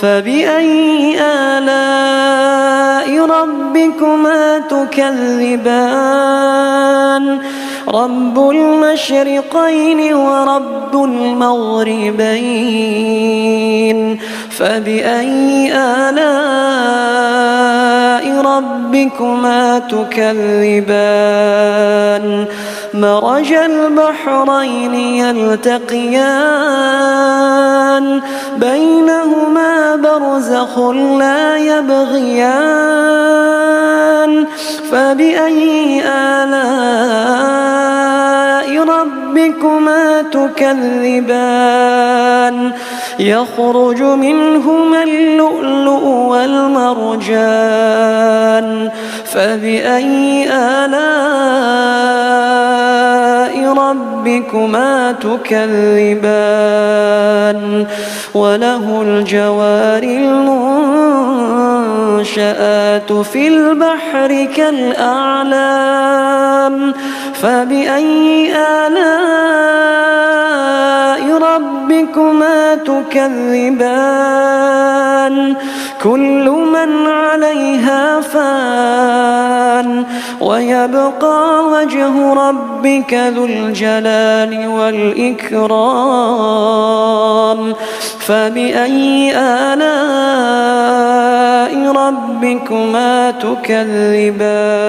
فبأي آلاء ربكما تكذبان رب المشرقين ورب المغربين فبأي آلاء ربكما تكذبان مرج البحرين يلتقيان بينهما برزخ لا يبغيان فبأي آلاء ربكما تكذبان يخرج منهما اللؤلؤ والمرجان فبأي آلاء ربكما تكذبان وله الجوار المنشآت في البحر كالأعلام فبأي آلاء ربكما تكذبان كل من عليها فان ويبقى وجه ربك ذو الجلال والإكرام فبأي آلاء ربكما تكذبان